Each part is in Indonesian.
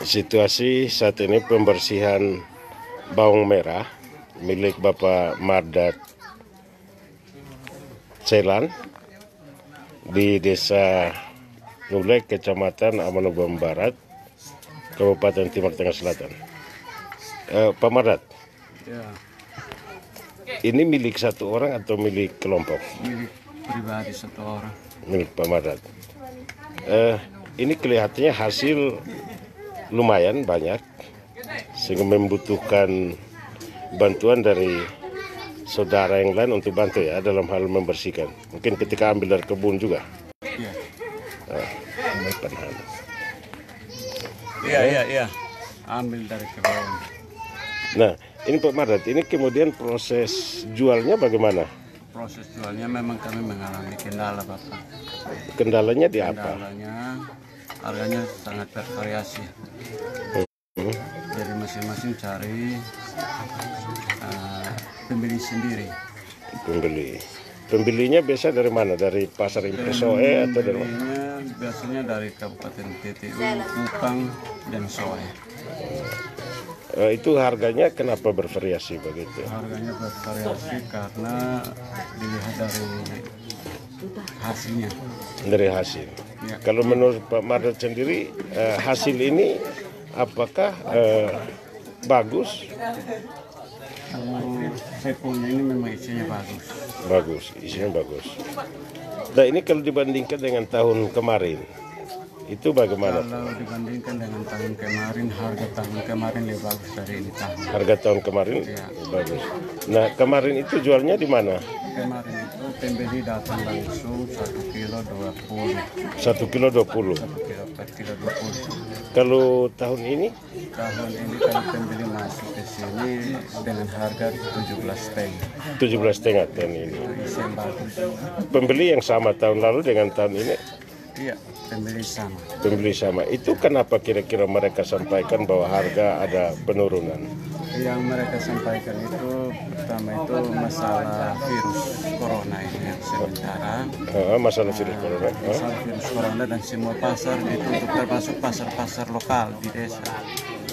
Situasi saat ini pembersihan bawang merah milik Bapak Mardat Celan di Desa Nulek, Kecamatan Amanobom Barat, Kabupaten Timur Tengah Selatan. Pak Mardat, Ya, ini milik satu orang atau milik kelompok? milik pribadi satu orang. Milik Pak Mardat. Ini kelihatannya hasil lumayan banyak, sehingga membutuhkan bantuan dari saudara yang lain untuk bantu ya dalam hal membersihkan. Mungkin ketika ambil dari kebun juga. Iya. Iya. Ambil dari kebun. Nah, ini Pak Mardat, ini kemudian proses jualnya bagaimana? Proses jualnya memang kami mengalami kendala, Bapak. Kendalanya di apa? Kendalanya harganya sangat bervariasi. Jadi masing-masing cari pembeli sendiri. Pembelinya biasa dari mana? Dari pasar impres Soe atau dari mana? Pembelinya biasanya dari Kabupaten TTU, Kupang, dan Soe. Itu harganya kenapa bervariasi begitu? Harganya bervariasi karena dilihat dari hasilnya. Dari hasil. Ya. Kalau menurut Pak Mardat sendiri, hasil ini apakah bagus? Saya punya ini memang isinya bagus. Bagus, isinya bagus. Nah, ini kalau dibandingkan dengan tahun kemarin, itu bagaimana? Kalau dibandingkan dengan tahun kemarin, harga tahun kemarin lebih bagus dari ini tahun. Harga tahun kemarin Ya. bagus. Nah, kemarin itu jualnya di mana? Kemarin itu pembeli datang langsung 1 kilo 20. 1 kilo 20. 1 kilo per kilo 20. Kalau tahun ini? Tahun ini kalau pembeli masuk ke sini dengan harga 17,5. 17,5 tahun ini. Itu isi yang bagus. Pembeli yang sama tahun lalu dengan tahun ini? Iya, pembeli sama. Pembeli sama. Itu kenapa kira-kira mereka sampaikan bahwa harga ada penurunan? Yang mereka sampaikan itu pertama itu masalah virus corona ini yang sementara. Masalah virus corona. Masalah virus corona dan semua pasar ditutup termasuk pasar-pasar lokal di desa.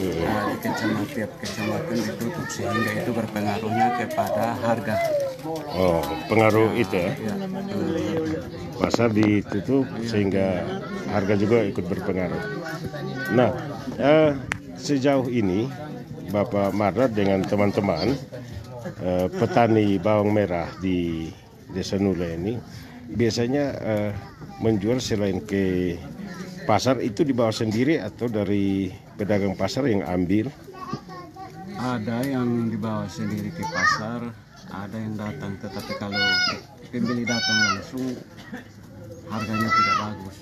Nah, di tiap kecamatan ditutup sehingga itu berpengaruhnya kepada harga. Oh, pengaruh itu ya. Ya, Pasar ditutup sehingga harga juga ikut berpengaruh. Nah, sejauh ini Bapak Mardat dengan teman-teman petani bawang merah di Desa Nule ini biasanya menjual selain ke pasar itu dibawa sendiri atau dari pedagang pasar yang ambil? ada yang dibawa sendiri ke pasar, ada yang datang, tetapi kalau pembeli datang langsung harganya tidak bagus.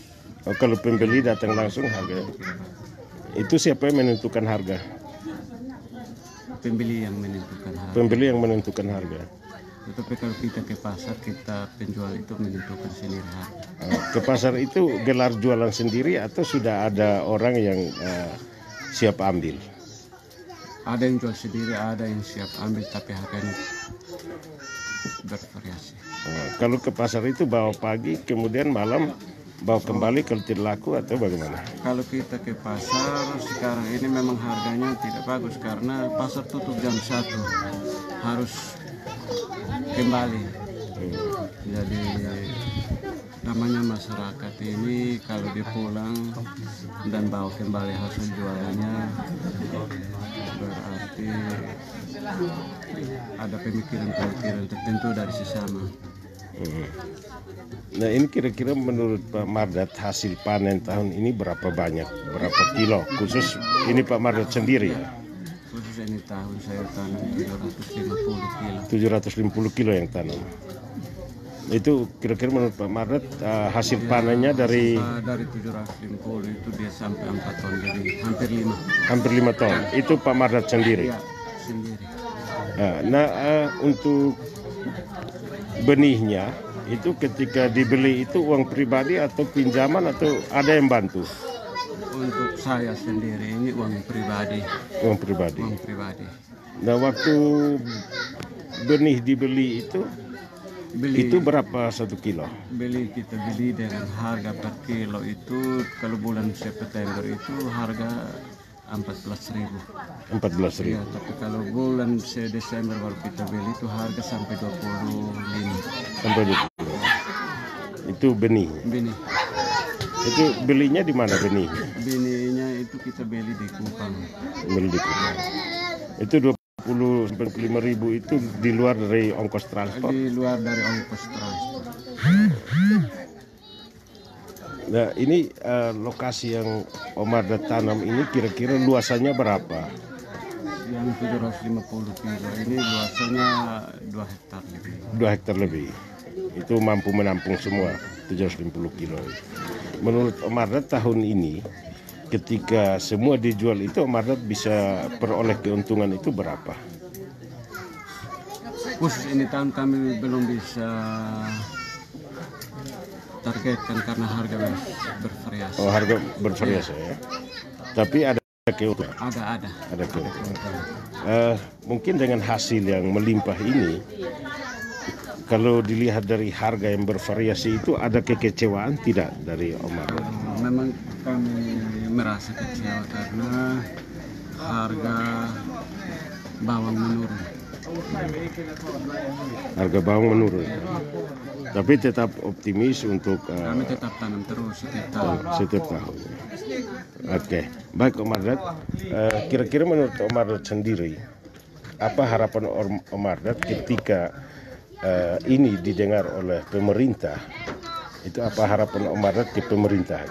Oh, kalau pembeli datang langsung harga itu siapa yang menentukan harga? Pembeli yang menentukan harga. Pembeli yang menentukan harga. Tetapi kalau kita ke pasar, kita penjual itu menentukan sendiri harga. Ke pasar itu gelar jualan sendiri atau sudah ada orang yang siap ambil? Ada yang jual sendiri, ada yang siap ambil, tapi harganya bervariasi. Kalau ke pasar itu bawa pagi, kemudian malam bawa kembali kalau tidak laku atau bagaimana? Kalau kita ke pasar sekarang ini memang harganya tidak bagus karena pasar tutup jam 1, harus kembali. Jadi namanya masyarakat ini kalau dia pulang dan bawa kembali hasil jualannya berarti ada pemikiran-pemikiran tertentu dari sesama. Nah, ini kira-kira menurut Pak Mardat hasil panen tahun ini berapa banyak? Berapa kilo? Khusus ini Pak Mardat sendiri ya? Khusus ini tahun saya tanam 750 kilo. 750 kilo yang tanam. Itu kira-kira menurut Pak Mardat hasil panennya dari 750 itu dia sampai 4 ton, jadi hampir 5. hampir 5 ton. Itu Pak Mardat sendiri. Ya, sendiri. Nah, untuk benihnya itu ketika dibeli itu uang pribadi atau pinjaman atau ada yang bantu? Untuk saya sendiri ini uang pribadi. Uang pribadi. Uang pribadi. Nah, waktu benih dibeli itu berapa 1 kilo? Kita beli dengan harga per kilo itu kalau bulan September itu harga 14.000. 14.000. Ya, tapi kalau bulan Desember baru kita beli itu harga sampai 25. Sampai 20. Itu benih. Benih. Itu belinya di mana benih? Benihnya itu kita beli di Kupang. Beli di Kupang. Itu 25.000 itu di luar dari ongkos transport. Di luar dari ongkos transport. Nah, ini lokasi yang Om Mardad tanam ini kira-kira luasannya berapa? Yang 750 kilo ini luasannya 2 hektar lebih. 2 hektar lebih. Itu mampu menampung semua 750 kilo. Menurut Om Mardad tahun ini ketika semua dijual itu Om Mardad bisa peroleh keuntungan itu berapa? Khusus ini tahun kami belum bisa targetkan karena harga bervariasi. Oh, harga bervariasi ya. Tapi ada keuntungan. Ada keuntungan. Mungkin dengan hasil yang melimpah ini, kalau dilihat dari harga yang bervariasi itu ada kekecewaan tidak dari Om Mardad? Memang kami merasa kecewa karena harga bawang menurun. Harga bawang menurun. Tapi tetap optimis untuk kami tetap tanam terus setiap tahun. Oke, baik Om Mardad. Kira-kira menurut Om Mardad sendiri, apa harapan Om Mardad ketika ini didengar oleh pemerintah? Itu apa harapan Om Mardad ke pemerintah?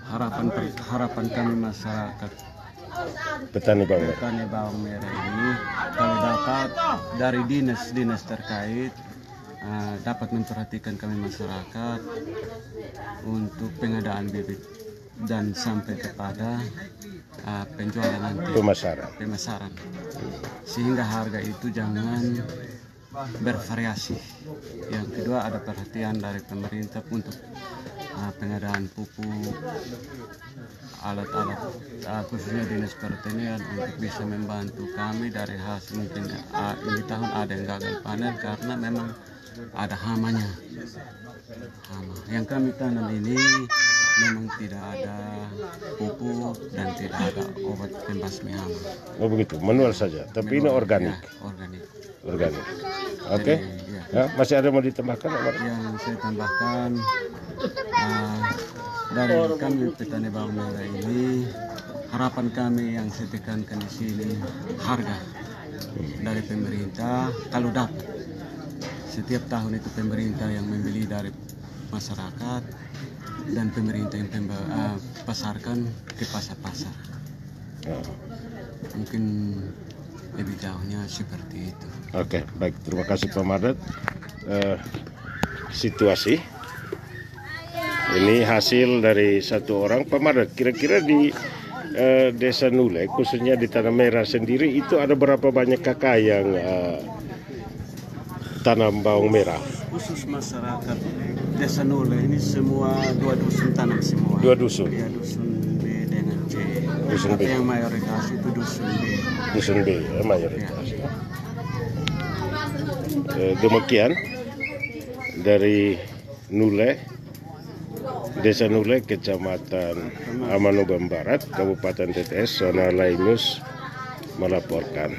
Harapan kami masyarakat petani bawang merah ini kami dapat dari dinas terkait dapat memperhatikan kami masyarakat untuk pengadaan bibit dan sampai kepada penjualan nanti pemasaran sehingga harga itu jangan bervariasi. Yang kedua ada perhatian dari pemerintah untuk pengadaan pupuk, alat-alat khususnya dinas pertanian untuk bisa membantu kami dari hasil. Mungkin ini tahun ada yang gagal panen karena memang ada hamanya. Yang kami tanam ini memang tidak ada pupuk dan tidak ada obat pembasmi hama. Oh begitu, manual saja. Tapi memang, ini organik. Ya, organik. Oke. Ya, masih ada mau ditambahkan? Yang saya tambahkan dari kami petani bawang merah ini, harapan kami yang saya tekankan di sini harga dari pemerintah. Kalau dapat setiap tahun itu pemerintah yang membeli dari masyarakat dan pemerintah yang pasarkan ke pasar-pasar. Mungkin lebih jauhnya seperti itu. Oke, baik. Terima kasih Pak Mardad. Situasi ini hasil dari satu orang. Pak Mardad, kira-kira di Desa Nule, khususnya di Tanah Merah sendiri, itu ada berapa banyak kakak yang tanam bawang merah? Khusus masyarakat Desa Nule ini semua 2 dusun tanam semua. 2 dusun? Ya, dusun B dengan C. Dusun B. Yang mayoritas itu dusun B. Dusun B, ya, mayoritas. Ya. Demikian dari Nule, Desa Nule, Kecamatan Amanubam Barat, Kabupaten TTS, Zona Lainus melaporkan.